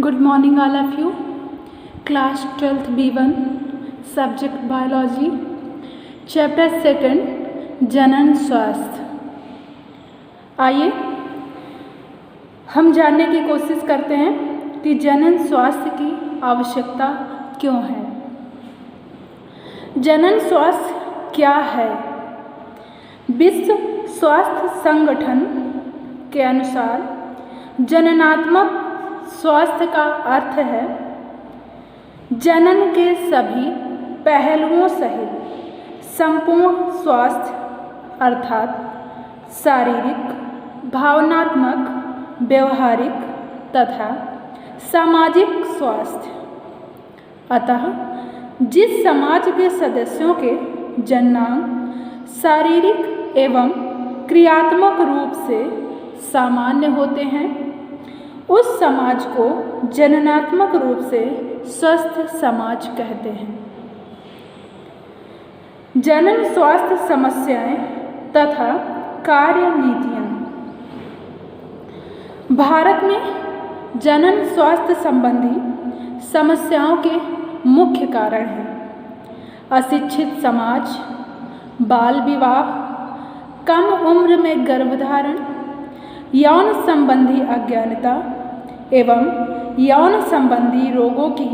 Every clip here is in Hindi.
Good morning all of you. Class 12th B1 Subject Biology Chapter 2 जनन स्वास्थ्य। आइए हम जानने की कोशिश करते हैं कि जनन स्वास्थ्य की आवश्यकता क्यों है। जनन स्वास्थ्य क्या है? विश्व स्वास्थ्य संगठन के अनुसार जननात्मक स्वास्थ्य का अर्थ है जनन के सभी पहलुओं सहित संपूर्ण स्वास्थ्य अर्थात शारीरिक, भावनात्मक, व्यवहारिक तथा सामाजिक स्वास्थ्य। अतः जिस समाज के सदस्यों के जननांग शारीरिक एवं क्रियात्मक रूप से सामान्य होते हैं उस समाज को जननात्मक रूप से स्वस्थ समाज कहते हैं। जनन स्वास्थ्य समस्याएं तथा कार्य नीतियां। भारत में जनन स्वास्थ्य संबंधी समस्याओं के मुख्य कारण हैं अशिक्षित समाज, बाल विवाह, कम उम्र में गर्भधारण, यौन संबंधी अज्ञानता एवं यौन संबंधी रोगों की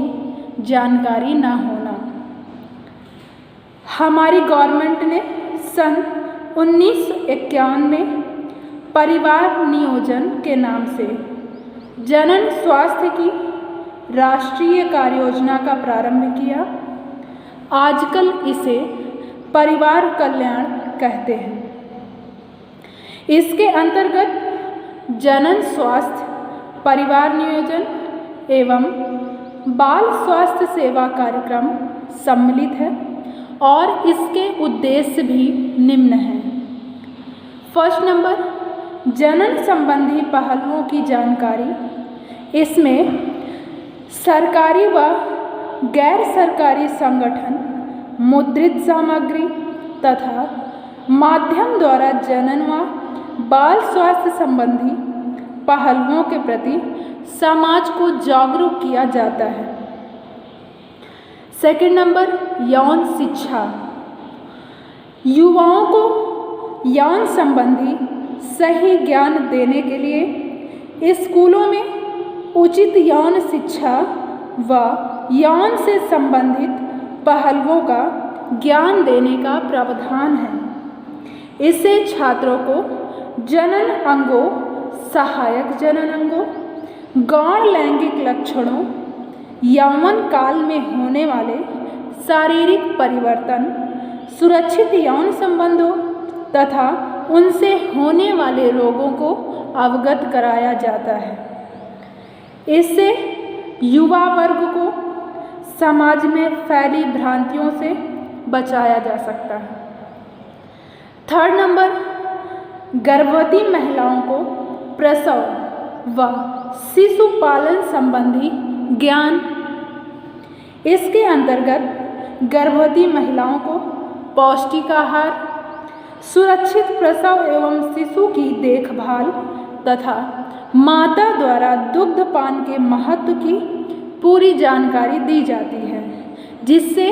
जानकारी न होना। हमारी गवर्नमेंट ने सन 1951 में परिवार नियोजन के नाम से जनन स्वास्थ्य की राष्ट्रीय कार्य योजना का प्रारंभ किया। आजकल इसे परिवार कल्याण कहते हैं। इसके अंतर्गत जनन स्वास्थ्य, परिवार नियोजन एवं बाल स्वास्थ्य सेवा कार्यक्रम सम्मिलित है और इसके उद्देश्य भी निम्न हैं। फर्स्ट नंबर, जनन संबंधी पहलुओं की जानकारी। इसमें सरकारी व गैर सरकारी संगठन मुद्रित सामग्री तथा माध्यम द्वारा जनन व बाल स्वास्थ्य संबंधी पहलुओं के प्रति समाज को जागरूक किया जाता है। सेकंड नंबर, यौन शिक्षा। युवाओं को यौन संबंधी सही ज्ञान देने के लिए स्कूलों में उचित यौन शिक्षा व यौन से संबंधित पहलुओं का ज्ञान देने का प्रावधान है। इससे छात्रों को जनन अंगों, सहायक जनन अंगों, गौण लैंगिक लक्षणों, यौवन काल में होने वाले शारीरिक परिवर्तन, सुरक्षित यौन संबंधों तथा उनसे होने वाले रोगों को अवगत कराया जाता है। इससे युवा वर्ग को समाज में फैली भ्रांतियों से बचाया जा सकता है। थर्ड नंबर, गर्भवती महिलाओं को प्रसव व शिशु पालन संबंधी ज्ञान। इसके अंतर्गत गर्भवती महिलाओं को पौष्टिक आहार, सुरक्षित प्रसव एवं शिशु की देखभाल तथा माता द्वारा दुग्धपान के महत्व की पूरी जानकारी दी जाती है, जिससे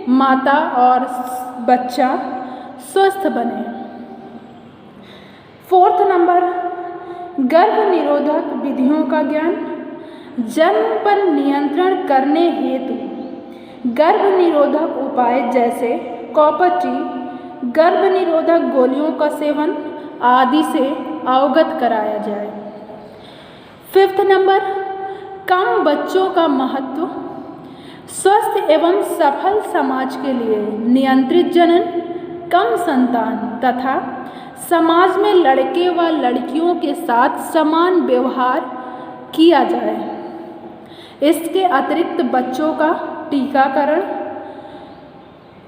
माता और बच्चा स्वस्थ बने। फोर्थ नंबर, गर्भ निरोधक विधियों का ज्ञान। जन्म पर नियंत्रण करने हेतु गर्भ निरोधक उपाय जैसे कॉपर्टी, गर्भ निरोधक गोलियों का सेवन आदि से अवगत कराया जाए। फिफ्थ नंबर, कम बच्चों का महत्व। स्वस्थ एवं सफल समाज के लिए नियंत्रित जनन, कम संतान तथा समाज में लड़के व लड़कियों के साथ समान व्यवहार किया जाए। इसके अतिरिक्त बच्चों का टीकाकरण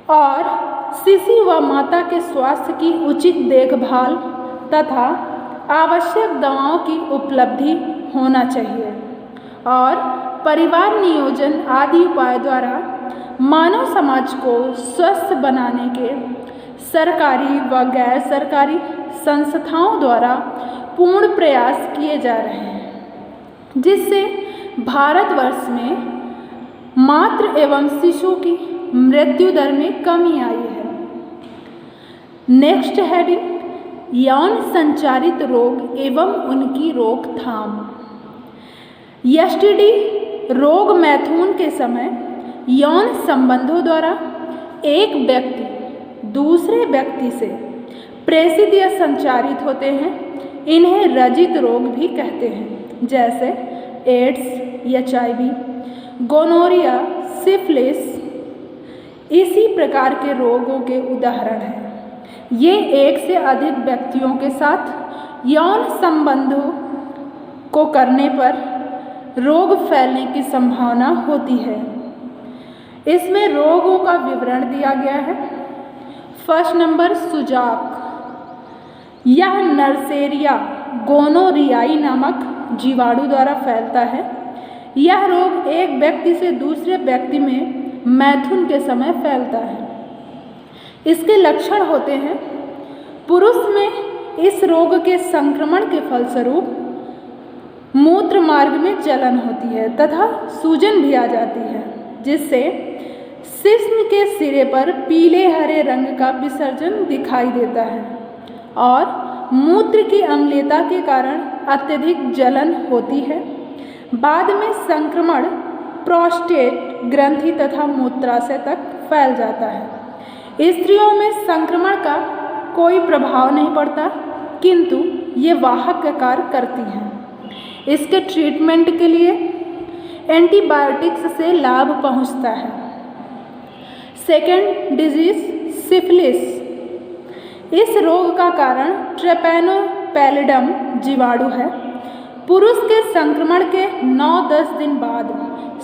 और शिशु व माता के स्वास्थ्य की उचित देखभाल तथा आवश्यक दवाओं की उपलब्धि होना चाहिए और परिवार नियोजन आदि उपाय द्वारा मानव समाज को स्वस्थ बनाने के सरकारी व गैर सरकारी संस्थाओं द्वारा पूर्ण प्रयास किए जा रहे हैं, जिससे भारतवर्ष में मातृ एवं शिशु की मृत्यु दर में कमी आई है। नेक्स्ट हेडिंग, यौन संचारित रोग एवं उनकी रोकथाम। एसटीडी रोग मैथुन के समय यौन संबंधों द्वारा एक व्यक्ति दूसरे व्यक्ति से प्रेषित या संचारित होते हैं। इन्हें रजित रोग भी कहते हैं, जैसे एड्स, एचआईवी, गोनोरिया, सिफिलिस इसी प्रकार के रोगों के उदाहरण हैं। ये एक से अधिक व्यक्तियों के साथ यौन संबंधों को करने पर रोग फैलने की संभावना होती है। इसमें रोगों का विवरण दिया गया है। फर्स्ट नंबर, सुजाक। यह नर्सेरिया गोनोरियाई नामक जीवाणु द्वारा फैलता है। यह रोग एक व्यक्ति से दूसरे व्यक्ति में मैथुन के समय फैलता है। इसके लक्षण होते हैं, पुरुष में इस रोग के संक्रमण के फलस्वरूप मूत्र मार्ग में जलन होती है तथा सूजन भी आ जाती है, जिससे शिश्न के सिरे पर पीले हरे रंग का विसर्जन दिखाई देता है और मूत्र की अम्लता के कारण अत्यधिक जलन होती है। बाद में संक्रमण प्रोस्टेट ग्रंथि तथा मूत्राशय तक फैल जाता है। स्त्रियों में संक्रमण का कोई प्रभाव नहीं पड़ता, किंतु ये वाहक का कार्य करती हैं। इसके ट्रीटमेंट के लिए एंटीबायोटिक्स से लाभ पहुंचता है। Second disease, syphilis. इस रोग का कारण ट्रेपैनोपैलिडम जीवाणु है। पुरुष के संक्रमण के 9-10 दिन बाद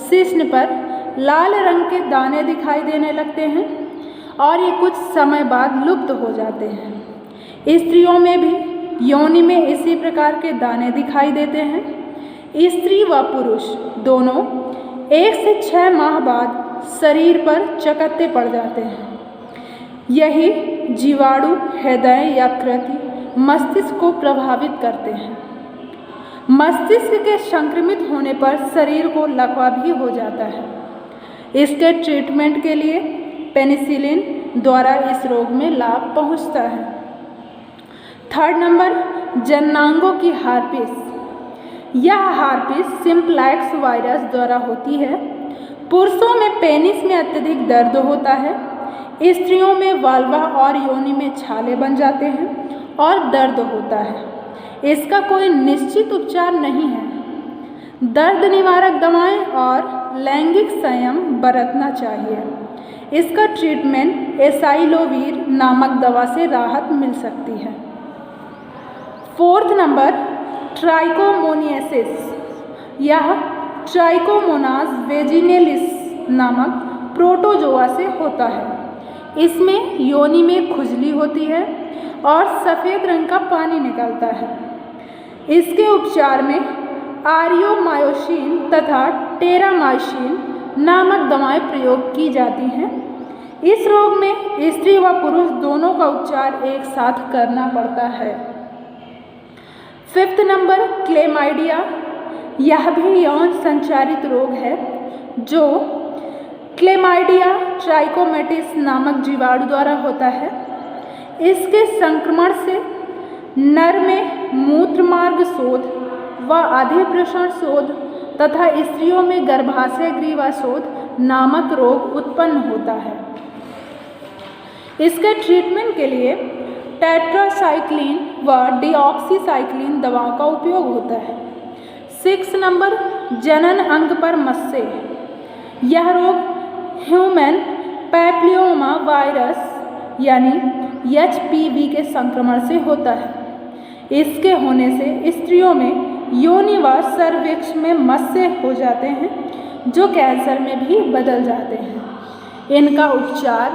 शिश्न पर लाल रंग के दाने दिखाई देने लगते हैं और ये कुछ समय बाद लुप्त हो जाते हैं। स्त्रियों में भी योनि में इसी प्रकार के दाने दिखाई देते हैं। स्त्री व पुरुष दोनों 1 से 6 माह बाद शरीर पर चकत्ते पड़ जाते हैं। यही जीवाणु हृदय, यकृत, मस्तिष्क को प्रभावित करते हैं। मस्तिष्क के संक्रमित होने पर शरीर को लकवा भी हो जाता है। इसके ट्रीटमेंट के लिए पेनिसिलिन द्वारा इस रोग में लाभ पहुंचता है। थर्ड नंबर, जननांगों की हार्पिस। यह हार्पिस सिम्प्लेक्स वायरस द्वारा होती है। पुरुषों में पेनिस में अत्यधिक दर्द होता है। स्त्रियों में वाल्वा और योनि में छाले बन जाते हैं और दर्द होता है। इसका कोई निश्चित उपचार नहीं है। दर्द निवारक दवाएं और लैंगिक संयम बरतना चाहिए। इसका ट्रीटमेंट एसाइलोवीर नामक दवा से राहत मिल सकती है। Fourth number, trichomoniasis. यह ट्राइकोमोनास वेजिनेलिस नामक प्रोटोजोआ से होता है। इसमें योनि में खुजली होती है और सफ़ेद रंग का पानी निकलता है। इसके उपचार में आरियोमायोसिन तथा टेरामाइसिन नामक दवाएं प्रयोग की जाती हैं। इस रोग में स्त्री व पुरुष दोनों का उपचार एक साथ करना पड़ता है। Fifth number, chlamydia. यह भी यौन संचारित रोग है जो क्लेमाइडिया ट्राइकोमेटिस नामक जीवाणु द्वारा होता है। इसके संक्रमण से नर में मूत्र मार्ग शोथ व अधिप्रसरण शोथ तथा स्त्रियों में गर्भाशय ग्रीवा शोथ नामक रोग उत्पन्न होता है। इसके ट्रीटमेंट के लिए टेट्रासाइक्लिन व डीऑक्सीसाइक्लिन दवाओं का उपयोग होता है। 6 नंबर, जनन अंग पर मस्से। यह रोग ह्यूमन पैपिलोमा वायरस यानी HPV के संक्रमण से होता है। इसके होने से स्त्रियों में योनि व सर्विक्स में मस्से हो जाते हैं जो कैंसर में भी बदल जाते हैं। इनका उपचार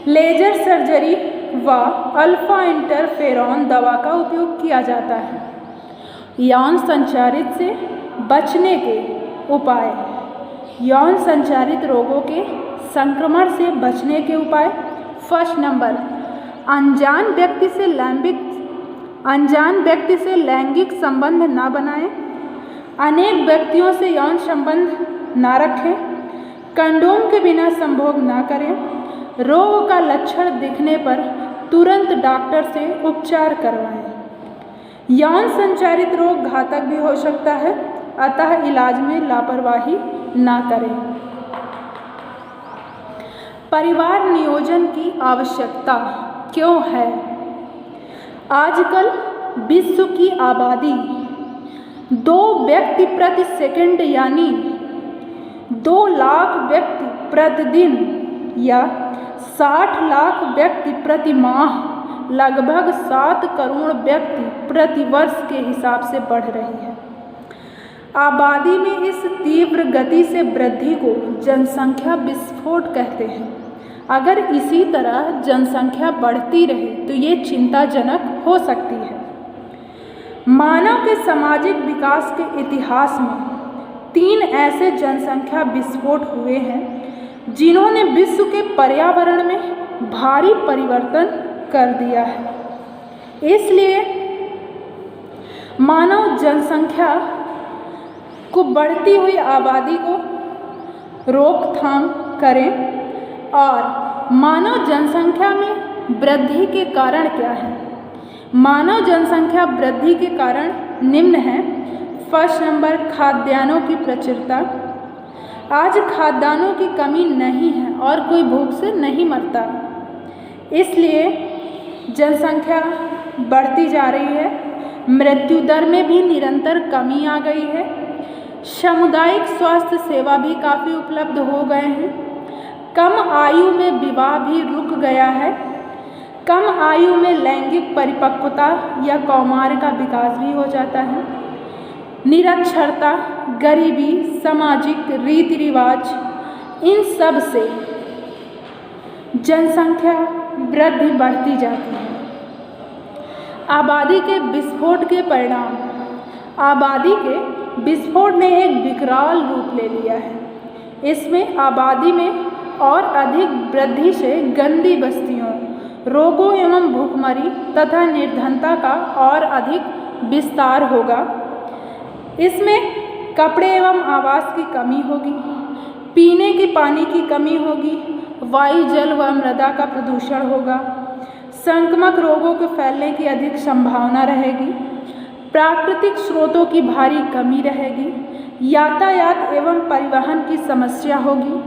लेजर सर्जरी व अल्फा इंटरफेरॉन दवा का उपयोग किया जाता है। यौन संचारित से बचने के उपाय। यौन संचारित रोगों के संक्रमण से बचने के उपाय। फर्स्ट नंबर, अनजान व्यक्ति से लैंगिक संबंध न बनाएं। अनेक व्यक्तियों से यौन संबंध ना रखें, कंडोम के बिना संभोग ना करें, रोग का लक्षण दिखने पर तुरंत डॉक्टर से उपचार करवाएं। यौन संचारित रोग घातक भी हो सकता है, अतः इलाज में लापरवाही ना करें। परिवार नियोजन की आवश्यकता क्यों है? आजकल विश्व की आबादी 2 व्यक्ति प्रति सेकंड यानी 2 लाख व्यक्ति प्रतिदिन या 60 लाख व्यक्ति प्रति माह लगभग 7 करोड़ व्यक्ति प्रति वर्ष के हिसाब से बढ़ रही है। आबादी में इस तीव्र गति से वृद्धि को जनसंख्या विस्फोट कहते हैं। अगर इसी तरह जनसंख्या बढ़ती रहे तो ये चिंताजनक हो सकती है। मानव के सामाजिक विकास के इतिहास में 3 ऐसे जनसंख्या विस्फोट हुए हैं जिन्होंने विश्व के पर्यावरण में भारी परिवर्तन कर दिया है। इसलिए मानव जनसंख्या को बढ़ती हुई आबादी को रोकथाम करें। और मानव जनसंख्या में वृद्धि के कारण क्या है? मानव जनसंख्या वृद्धि के कारण निम्न है। फर्स्ट नंबर, खाद्यान्नों की प्रचुरता। आज खाद्यान्नों की कमी नहीं है और कोई भूख से नहीं मरता, इसलिए जनसंख्या बढ़ती जा रही है। मृत्यु दर में भी निरंतर कमी आ गई है। सामुदायिक स्वास्थ्य सेवा भी काफ़ी उपलब्ध हो गए हैं। कम आयु में विवाह भी रुक गया है। कम आयु में लैंगिक परिपक्वता या कौमार का विकास भी हो जाता है। निरक्षरता, गरीबी, सामाजिक रीति रिवाज, इन सब से जनसंख्या वृद्धि बढ़ती जाती है। आबादी के विस्फोट के परिणाम। आबादी के विस्फोट ने एक विकराल रूप ले लिया है। इसमें आबादी में और अधिक वृद्धि से गंदी बस्तियों, रोगों एवं भूखमरी तथा निर्धनता का और अधिक विस्तार होगा। इसमें कपड़े एवं आवास की कमी होगी, पीने के पानी की कमी होगी, वायु, जल व मृदा का प्रदूषण होगा, संक्रामक रोगों के फैलने की अधिक संभावना रहेगी, प्राकृतिक स्रोतों की भारी कमी रहेगी, यातायात एवं परिवहन की समस्या होगी,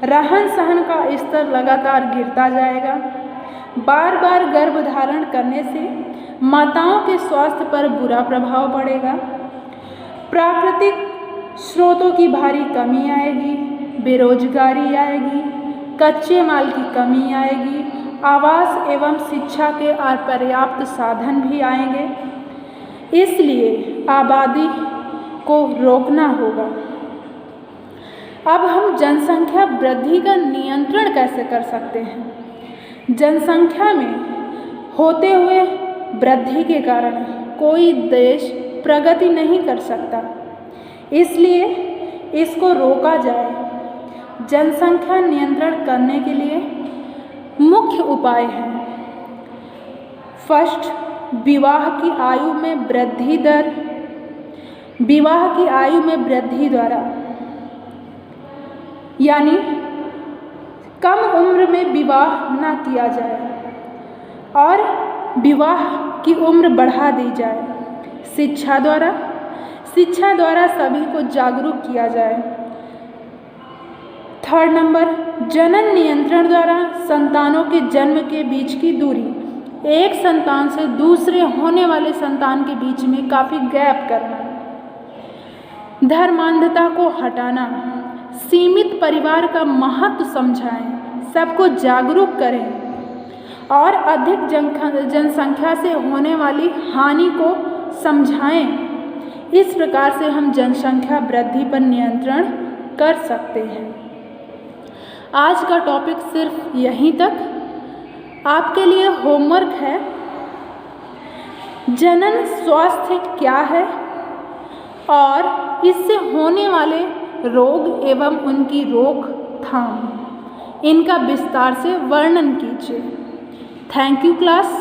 रहन सहन का स्तर लगातार गिरता जाएगा, बार बार गर्भधारण करने से माताओं के स्वास्थ्य पर बुरा प्रभाव पड़ेगा, प्राकृतिक स्रोतों की भारी कमी आएगी, बेरोजगारी आएगी, कच्चे माल की कमी आएगी, आवास एवं शिक्षा के अपर्याप्त साधन भी आएंगे। इसलिए आबादी को रोकना होगा। अब हम जनसंख्या वृद्धि का नियंत्रण कैसे कर सकते हैं? जनसंख्या में होते हुए वृद्धि के कारण कोई देश प्रगति नहीं कर सकता, इसलिए इसको रोका जाए। जनसंख्या नियंत्रण करने के लिए मुख्य उपाय हैं। फर्स्ट, विवाह की आयु में वृद्धि दर। विवाह की आयु में वृद्धि द्वारा यानी कम उम्र में विवाह न किया जाए और विवाह की उम्र बढ़ा दी जाए। शिक्षा द्वारा सभी को जागरूक किया जाए। थर्ड नंबर, जनन नियंत्रण द्वारा संतानों के जन्म के बीच की दूरी, एक संतान से दूसरे होने वाले संतान के बीच में काफ़ी गैप करना। धर्मांधता को हटाना, सीमित परिवार का महत्व समझाएं, सबको जागरूक करें और अधिक जनसंख्या से होने वाली हानि को समझाएं। इस प्रकार से हम जनसंख्या वृद्धि पर नियंत्रण कर सकते हैं। आज का टॉपिक सिर्फ यहीं तक। आपके लिए होमवर्क है, जनन स्वास्थ्य क्या है और इससे होने वाले रोग एवं उनकी रोकथाम, इनका विस्तार से वर्णन कीजिए। Thank you class.